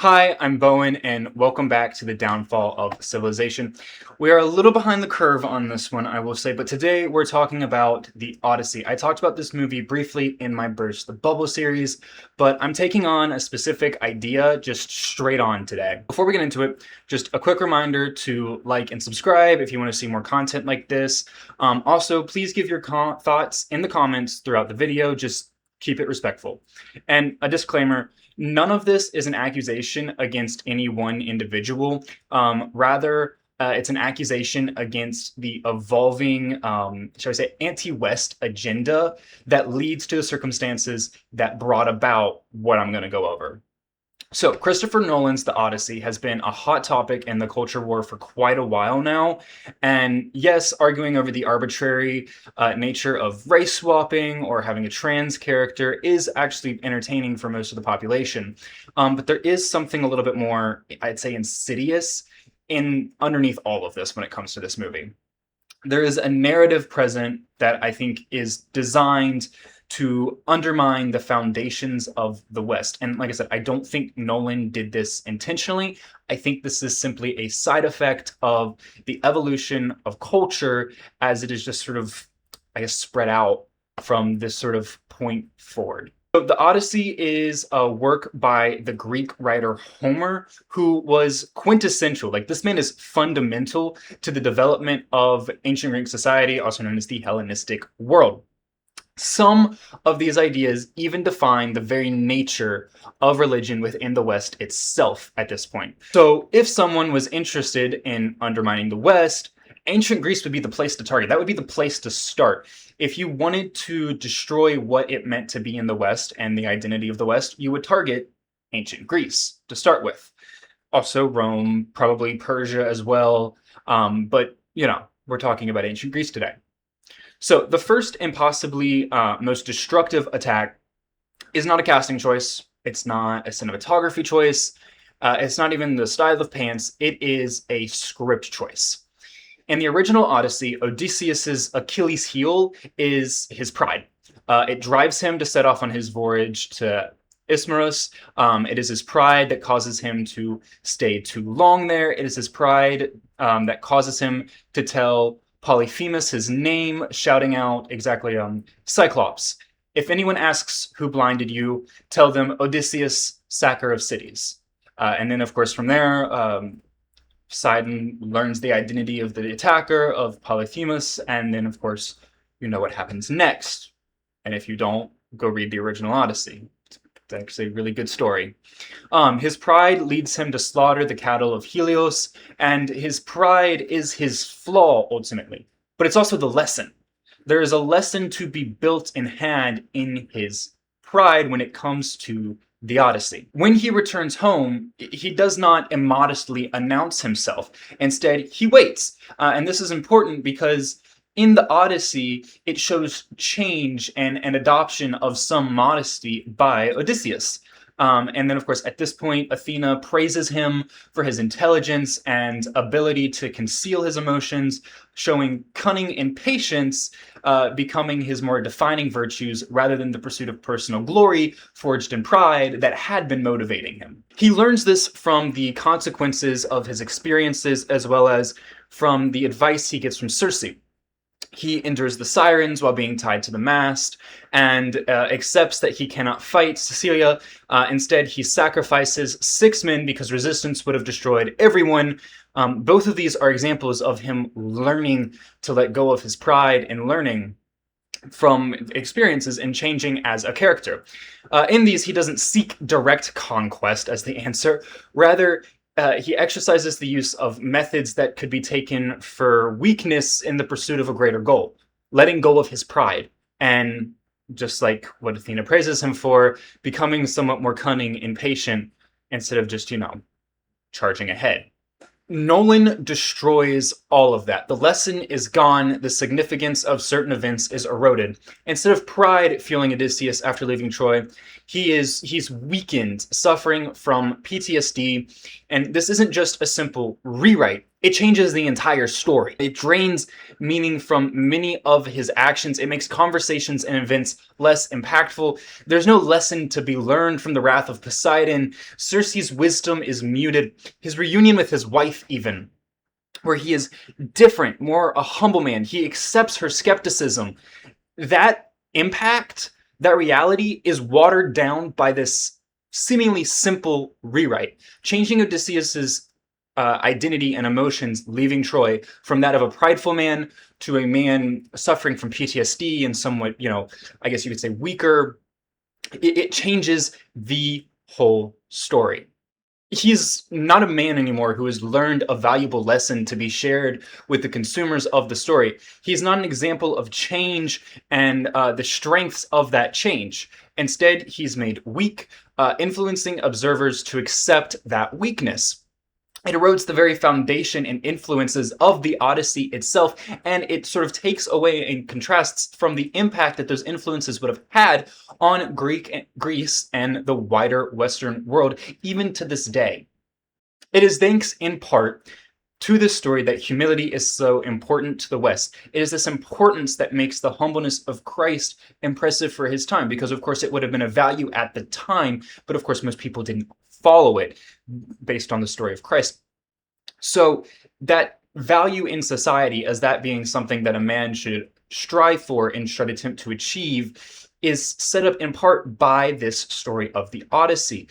Hi, I'm Bowen, and welcome back to the Downfall of Civilization. We are a little behind the curve on this one, I will say, but today we're talking about the Odyssey. I talked about this movie briefly in my Burst the Bubble series, but I'm taking on a specific idea just straight on today. Before we get into it, just a quick reminder to like and subscribe if you want to see more content like this. Also, please give your thoughts in the comments throughout the video. Just keep it respectful. And a disclaimer, none of this is an accusation against any one individual. Rather, it's an accusation against the evolving, shall I say, anti-West agenda that leads to the circumstances that brought about what I'm going to go over. So, Christopher Nolan's The Odyssey has been a hot topic in the culture war for quite a while now. And yes, arguing over the arbitrary nature of race swapping or having a trans character is actually entertaining for most of the population. But there is something a little bit more, I'd say, insidious underneath all of this when it comes to this movie. There is a narrative present that I think is designed to undermine the foundations of the West. And like I said, I don't think Nolan did this intentionally. I think this is simply a side effect of the evolution of culture as it is just sort of, I guess, spread out from this sort of point forward. So the Odyssey is a work by the Greek writer Homer, who was quintessential. Like, this man is fundamental to the development of ancient Greek society, also known as the Hellenistic world. Some of these ideas even define the very nature of religion within the West itself at this point. So if someone was interested in undermining the West, ancient Greece would be the place to target. That would be the place to start. If you wanted to destroy what it meant to be in the West and the identity of the West, you would target ancient Greece to start with. Also Rome, probably Persia as well. But, we're talking about ancient Greece today. So the first and possibly most destructive attack is not a casting choice. It's not a cinematography choice. It's not even the style of pants. It is a script choice. In the original Odyssey, Odysseus's Achilles heel is his pride. It drives him to set off on his voyage to Ismarus. It is his pride that causes him to stay too long there. It is his pride that causes him to tell Polyphemus his name, shouting out exactly, Cyclops. If anyone asks who blinded you, tell them Odysseus, sacker of cities. And then, of course, from there, Poseidon learns the identity of the attacker, of Polyphemus, and then, of course, you know what happens next. And if you don't, go read the original Odyssey. It's actually a really good story. His pride leads him to slaughter the cattle of Helios, and his pride is his flaw, ultimately. But it's also the lesson. There is a lesson to be built in hand in his pride when it comes to the Odyssey. When he returns home, he does not immodestly announce himself. Instead, he waits. And this is important because in the Odyssey, it shows change and an adoption of some modesty by Odysseus. And then, of course, at this point, Athena praises him for his intelligence and ability to conceal his emotions, showing cunning and patience becoming his more defining virtues rather than the pursuit of personal glory forged in pride that had been motivating him. He learns this from the consequences of his experiences as well as from the advice he gets from Circe. He endures the sirens while being tied to the mast and accepts that he cannot fight Cecilia. Instead, he sacrifices 6 men because resistance would have destroyed everyone. Both of these are examples of him learning to let go of his pride and learning from experiences and changing as a character. In these, he doesn't seek direct conquest as the answer. Rather, he exercises the use of methods that could be taken for weakness in the pursuit of a greater goal, letting go of his pride, and just like what Athena praises him for, becoming somewhat more cunning and patient instead of just, charging ahead. Nolan destroys all of that. The lesson is gone. The significance of certain events is eroded. Instead of pride fueling Odysseus after leaving Troy, he's weakened, suffering from PTSD. And this isn't just a simple rewrite. it changes the entire story. It drains meaning from many of his actions. It makes conversations and events less impactful. There's no lesson to be learned from the wrath of Poseidon. Circe's wisdom is muted. His reunion with his wife, even, where he is different, more a humble man. He accepts her skepticism. That impact, that reality, is watered down by this seemingly simple rewrite, changing Odysseus's identity and emotions, leaving Troy from that of a prideful man to a man suffering from PTSD and somewhat, I guess you could say weaker. It changes the whole story. He's not a man anymore who has learned a valuable lesson to be shared with the consumers of the story. He's not an example of change and the strengths of that change. Instead, he's made weak, influencing observers to accept that weakness. It erodes the very foundation and influences of the Odyssey itself, and it sort of takes away and contrasts from the impact that those influences would have had on Greece and the wider Western world, even to this day. It is thanks, in part, to this story that humility is so important to the West. It is this importance that makes the humbleness of Christ impressive for his time, because, of course, it would have been a value at the time, but, of course, most people didn't follow it based on the story of Christ. So that value in society as that being something that a man should strive for and should attempt to achieve is set up in part by this story of the Odyssey.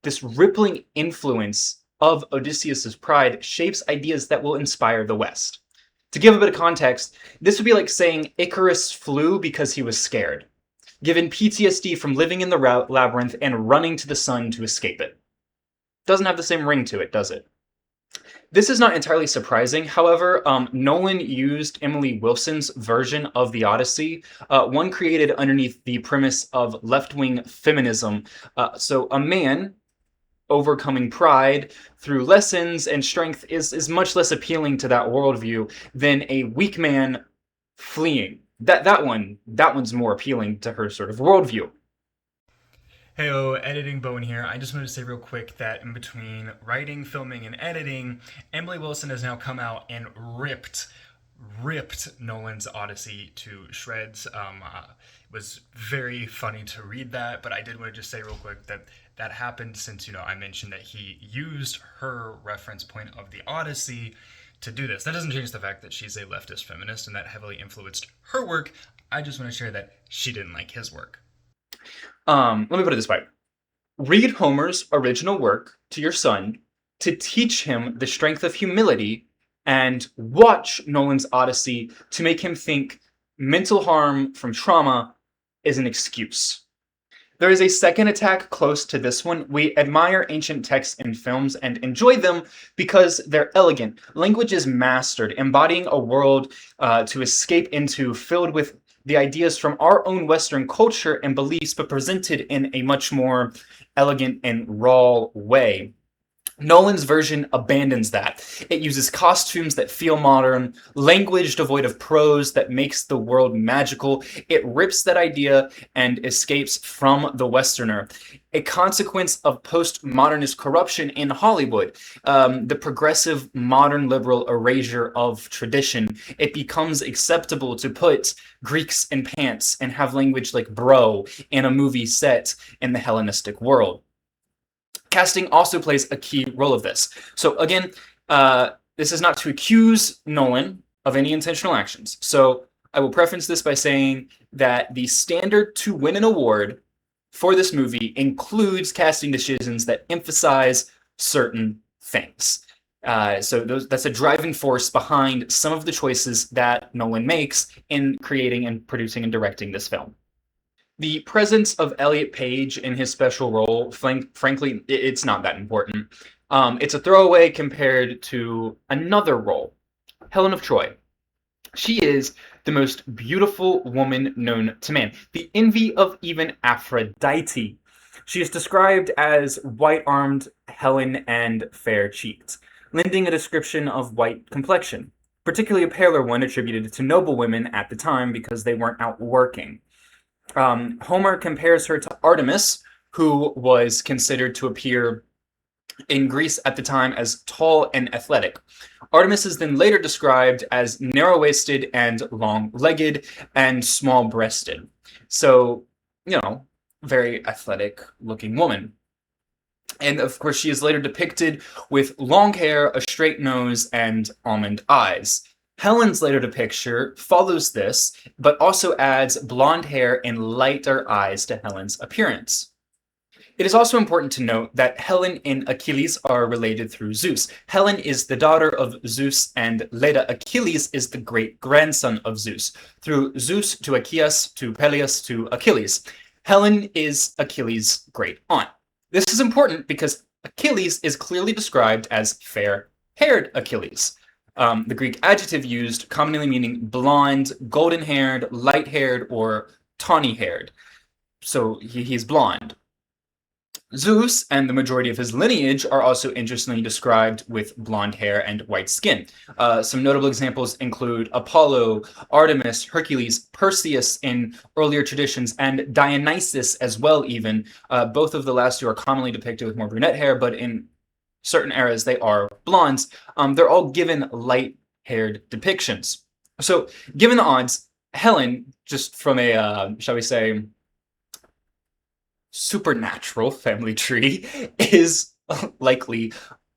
This rippling influence of Odysseus's pride shapes ideas that will inspire the West. To give a bit of context, this would be like saying Icarus flew because he was scared, given PTSD from living in the labyrinth and running to the sun to escape it. Doesn't have the same ring to it, does it? This is not entirely surprising. However, Nolan used Emily Wilson's version of the Odyssey, one created underneath the premise of left-wing feminism. So a man overcoming pride through lessons and strength is much less appealing to that worldview than a weak man fleeing. That one's more appealing to her sort of worldview. Heyo, Editing Bowen here. I just wanted to say real quick that in between writing, filming, and editing, Emily Wilson has now come out and ripped Nolan's Odyssey to shreds. It was very funny to read that, but I did want to just say real quick that happened since, I mentioned that he used her reference point of the Odyssey to do this. That doesn't change the fact that she's a leftist feminist and that heavily influenced her work. I just want to share that she didn't like his work. Let me put it this way. Read Homer's original work to your son to teach him the strength of humility, and watch Nolan's Odyssey to make him think mental harm from trauma is an excuse. There is a second attack close to this one. We admire ancient texts and films and enjoy them because they're elegant. Language is mastered, embodying a world to escape into filled with the ideas from our own Western culture and beliefs, but presented in a much more elegant and raw way. Nolan's version abandons that. It uses costumes that feel modern, language devoid of prose that makes the world magical. It rips that idea and escapes from the Westerner. A consequence of postmodernist corruption in Hollywood, the progressive modern liberal erasure of tradition. It becomes acceptable to put Greeks in pants and have language like bro in a movie set in the Hellenistic world. Casting also plays a key role of this. So again, this is not to accuse Nolan of any intentional actions. So I will preface this by saying that the standard to win an award for this movie includes casting decisions that emphasize certain things. So that's a driving force behind some of the choices that Nolan makes in creating and producing and directing this film. The presence of Elliot Page in his special role, frankly, it's not that important. It's a throwaway compared to another role, Helen of Troy. She is the most beautiful woman known to man, the envy of even Aphrodite. She is described as white-armed Helen and fair-cheeked, lending a description of white complexion, particularly a paler one attributed to noble women at the time because they weren't out working. Homer compares her to Artemis, who was considered to appear in Greece at the time as tall and athletic. Artemis is then later described as narrow-waisted and long-legged and small-breasted. So, very athletic-looking woman. And of course, she is later depicted with long hair, a straight nose, and almond eyes. Helen's later depiction follows this, but also adds blonde hair and lighter eyes to Helen's appearance. It is also important to note that Helen and Achilles are related through Zeus. Helen is the daughter of Zeus and Leda. Achilles is the great-grandson of Zeus. Through Zeus to Achaeus to Peleus to Achilles. Helen is Achilles' great aunt. This is important because Achilles is clearly described as fair-haired Achilles. The Greek adjective used commonly meaning blonde, golden-haired, light-haired, or tawny-haired. So he's blonde. Zeus and the majority of his lineage are also interestingly described with blonde hair and white skin. Some notable examples include Apollo, Artemis, Hercules, Perseus in earlier traditions, and Dionysus as well even. Both of the last two are commonly depicted with more brunette hair, but in certain eras they are blondes. They're all given light-haired depictions. So, given the odds, Helen, just from a, shall we say, supernatural family tree, is likely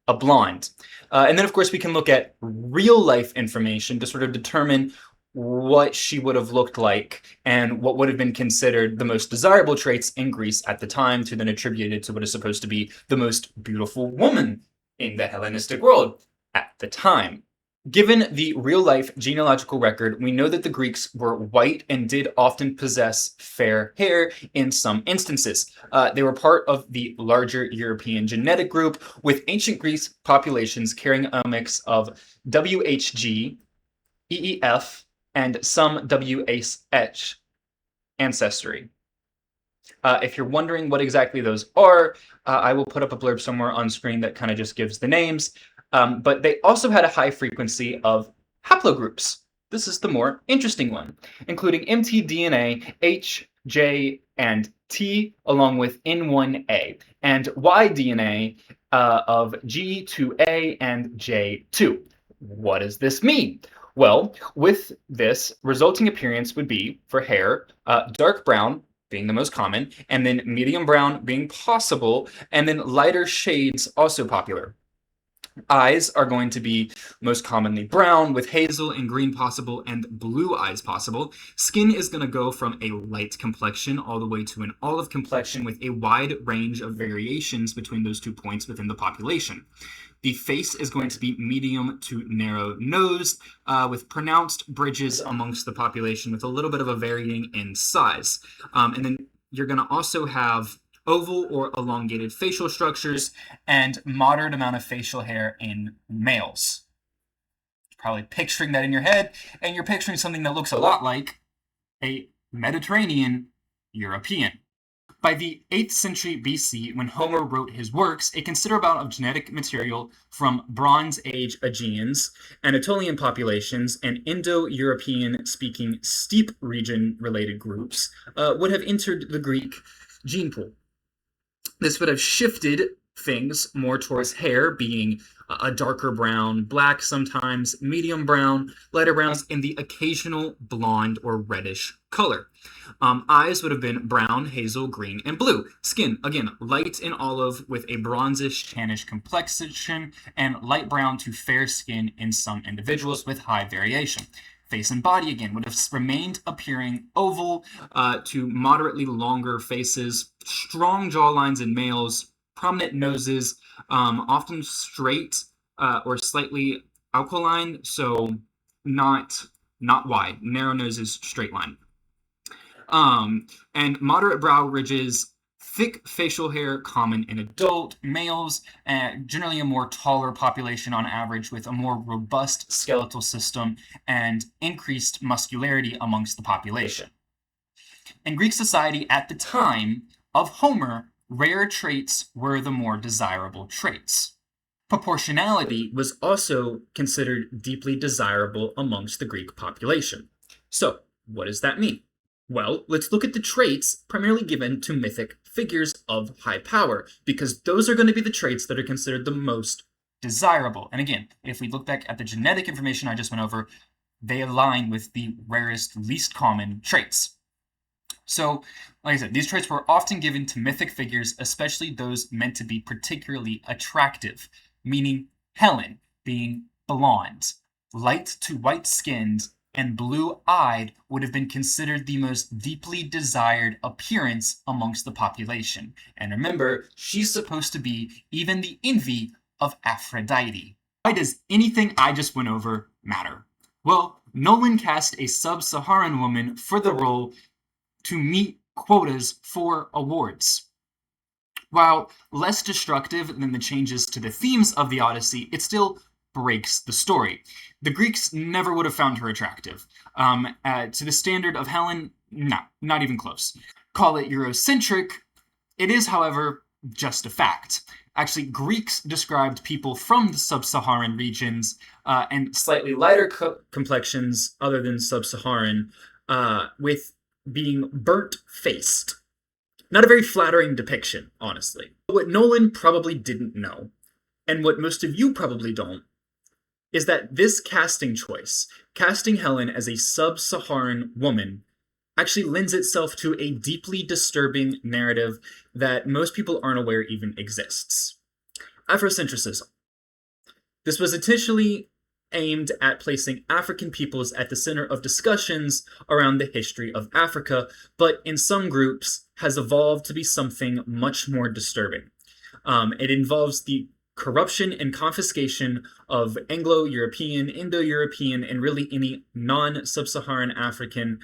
a blonde. And then, of course, we can look at real-life information to sort of determine what she would have looked like and what would have been considered the most desirable traits in Greece at the time, to then attributed to what is supposed to be the most beautiful woman in the Hellenistic world at the time. Given the real-life genealogical record, we know that the Greeks were white and did often possess fair hair in some instances. They were part of the larger European genetic group, with ancient Greece populations carrying a mix of WHG, EEF, and some WH ancestry. If you're wondering what exactly those are, I will put up a blurb somewhere on screen that kind of just gives the names. But they also had a high frequency of haplogroups. This is the more interesting one, including mtDNA, H, J, and T, along with N1A, and Y-DNA of G2A and J2. What does this mean? Well, with this, resulting appearance would be, for hair, dark brown, being the most common, and then medium brown being possible, and then lighter shades also popular. Eyes are going to be most commonly brown, with hazel and green possible, and blue eyes possible. Skin is going to go from a light complexion all the way to an olive complexion, with a wide range of variations between those 2 points within the population. The face is going to be medium to narrow nose, with pronounced bridges amongst the population, with a little bit of a varying in size. And then you're going to also have oval or elongated facial structures, and moderate amount of facial hair in males. You're probably picturing that in your head, and you're picturing something that looks a lot like a Mediterranean European. By the 8th century BC, when Homer wrote his works, a considerable amount of genetic material from Bronze Age Aegeans, Anatolian populations, and Indo-European speaking steppe region-related groups would have entered the Greek gene pool. This would have shifted things more towards hair being a darker brown, black sometimes, medium brown, lighter browns, and the occasional blonde or reddish color. Eyes would have been brown, hazel, green, and blue. Skin, again, light and olive with a bronzish, tannish complexion, and light brown to fair skin in some individuals with high variation. Face and body, again, would have remained appearing oval to moderately longer faces, strong jawlines in males, prominent noses, often straight or slightly aquiline, so not wide, narrow noses, straight line. And moderate brow ridges, thick facial hair common in adult males, generally a more taller population on average, with a more robust skeletal system and increased muscularity amongst the population. In Greek society at the time of Homer, rare traits were the more desirable traits. Proportionality was also considered deeply desirable amongst the Greek population. So, what does that mean? Well, let's look at the traits primarily given to mythic figures of high power, because those are going to be the traits that are considered the most desirable. And again, if we look back at the genetic information I just went over, they align with the rarest, least common traits. So, like I said, these traits were often given to mythic figures, especially those meant to be particularly attractive, meaning Helen being blonde, light to white-skinned, and blue-eyed would have been considered the most deeply desired appearance amongst the population. And remember, she's supposed to be even the envy of Aphrodite. Why does anything I just went over matter? Well, Nolan cast a sub-Saharan woman for the role to meet quotas for awards. While less destructive than the changes to the themes of the Odyssey, it still breaks the story. The Greeks never would have found her attractive. To the standard of Helen, no, not even close. Call it Eurocentric. It is, however, just a fact. Actually, Greeks described people from the sub-Saharan regions and slightly lighter complexions other than sub-Saharan with being burnt-faced. Not a very flattering depiction, honestly. But what Nolan probably didn't know, and what most of you probably don't, is that this casting choice, casting Helen as a sub-Saharan woman, actually lends itself to a deeply disturbing narrative that most people aren't aware even exists. Afrocentrism. This was initially aimed at placing African peoples at the center of discussions around the history of Africa, but in some groups has evolved to be something much more disturbing. It involves the corruption and confiscation of Anglo-European, Indo-European, and really any non-Sub-Saharan African,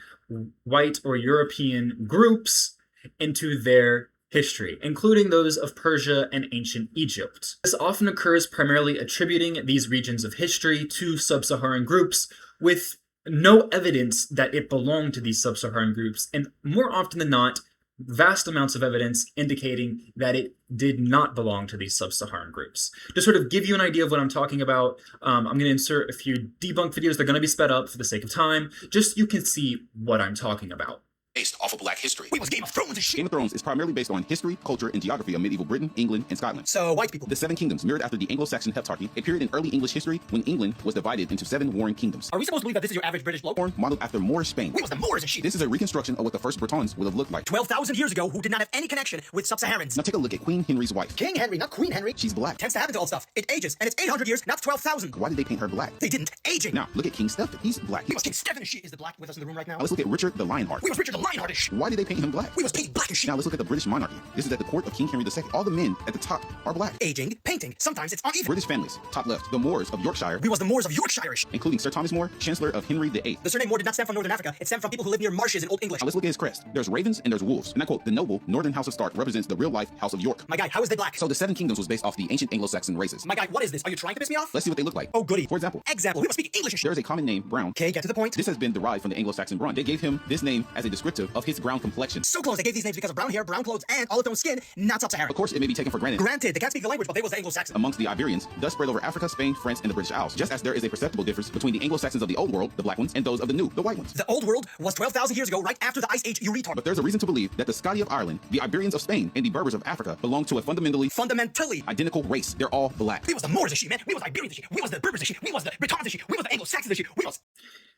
white or European groups into their history, including those of Persia and ancient Egypt. This often occurs primarily attributing these regions of history to sub-Saharan groups with no evidence that it belonged to these sub-Saharan groups, and more often than not, vast amounts of evidence indicating that it did not belong to these sub-Saharan groups. To sort of give you an idea of what I'm talking about, I'm going to insert a few debunk videos. They're going to be sped up for the sake of time, just so you can see what I'm talking about. Based off of black history. Wait, was Game of Thrones and shit? Game of Thrones is primarily based on history, culture, and geography of medieval Britain, England, and Scotland. So, white people. The Seven Kingdoms mirrored after the Anglo-Saxon heptarchy, a period in early English history when England was divided into 7 warring kingdoms. Are we supposed to believe that this is your average British bloke? Modeled after Moorish Spain. Wait, was the Moors and shit? This is a reconstruction of what the first Bretons would have looked like. 12,000 years ago, who did not have any connection with sub-Saharans. Now take a look at Queen Henry's wife. King Henry, not Queen Henry. She's black. Tends to happen to old stuff. It ages, and it's 800 years, not 12,000. Why did they paint her black? They didn't. Aging. Now look at King Stephen. He's black. We was King Stephen and shit. Is the black with us in the room right now? Now let's look at Richard the Lionheart. We was Richard the Lionheartish. Why did they paint him black? We was painted black as shit. Now let's look at the British monarchy. This is at the court of King Henry II. All the men at the top are black. Aging, painting. Sometimes it's uneven. British families. Top left. The Moors of Yorkshire, We was the Moors of Yorkshire-ish. including Sir Thomas More, Chancellor of Henry VIII. The surname Moor did not stem from Northern Africa. It stemmed from people who live near marshes in Old English. Now let's look at his crest. There's ravens and there's wolves. And I quote, the noble Northern House of Stark represents the real-life House of York. My guy, how is they black? So the Seven Kingdoms was based off the ancient Anglo-Saxon races. My guy, what is this? Are you trying to piss me off? Let's see what they look like. Oh, goody. For example, We must speak English and shit. there is a common name, brown. Okay, get to the point. This has been derived from the Anglo-Saxon Brun. They gave him this name as a descriptive of his brown complexion. So close. They gave these names because of brown hair, brown clothes, and olive-toned skin, not sub-Saharan. Of course, it may be taken for granted Granted, they can't speak the language, but they was the Anglo-Saxon. amongst the Iberians, thus spread over Africa, Spain, France, and the British Isles, just as there is a perceptible difference between the Anglo-Saxons of the Old World, the black ones, and those of the New, the white ones. The old world was 12,000 years ago, right after the Ice Age, you retard. But there's a reason to believe that the Scoti of Ireland, the Iberians of Spain, and the Berbers of Africa belong to a fundamentally Fundamentally, identical race. They're all black. we was the Moors and shit, man. We was Iberians and shit. We was the Berbers and shit. We was the Bretons and shit. We was the Anglo-Saxons and shit. We was...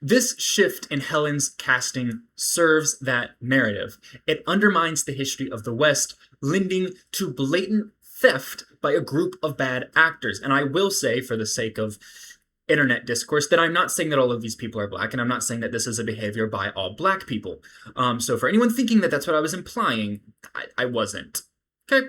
This shift in Helen's casting serves that narrative. It undermines the history of the West, lending to blatant theft by a group of bad actors. And I will say, for the sake of internet discourse, that I'm not saying that all of these people are black, and I'm not saying that this is a behavior by all black people. So for anyone thinking that that's what I was implying, I wasn't. Okay?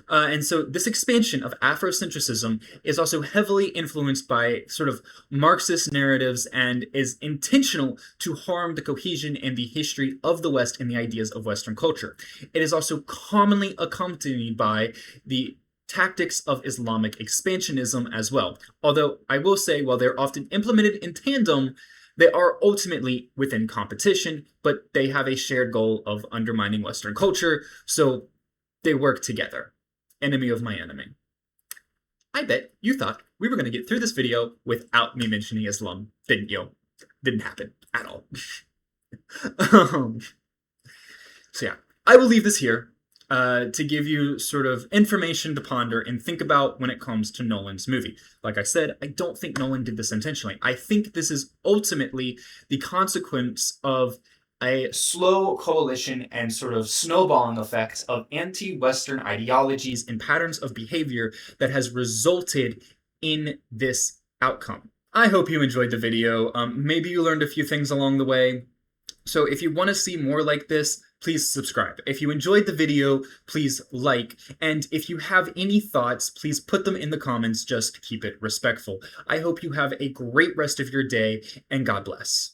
And so this expansion of Afrocentrism is also heavily influenced by sort of Marxist narratives and is intentional to harm the cohesion and the history of the West and the ideas of Western culture. It is also commonly accompanied by the tactics of Islamic expansionism as well. Although I will say, while they're often implemented in tandem, they are ultimately within competition, but they have a shared goal of undermining Western culture, so they work together. Enemy of my enemy. I bet you thought we were going to get through this video without me mentioning Islam, didn't you? Didn't happen at all. So yeah, I will leave this here. to give you sort of information to ponder and think about when it comes to Nolan's movie. Like I said, I don't think Nolan did this intentionally. I think this is ultimately the consequence of a slow coalition and sort of snowballing effects of anti-Western ideologies and patterns of behavior that has resulted in this outcome. I hope you enjoyed the video. Maybe you learned a few things along the way. So if you want to see more like this, please subscribe. If you enjoyed the video, please like. And if you have any thoughts, please put them in the comments. Just keep it respectful. I hope you have a great rest of your day, and God bless.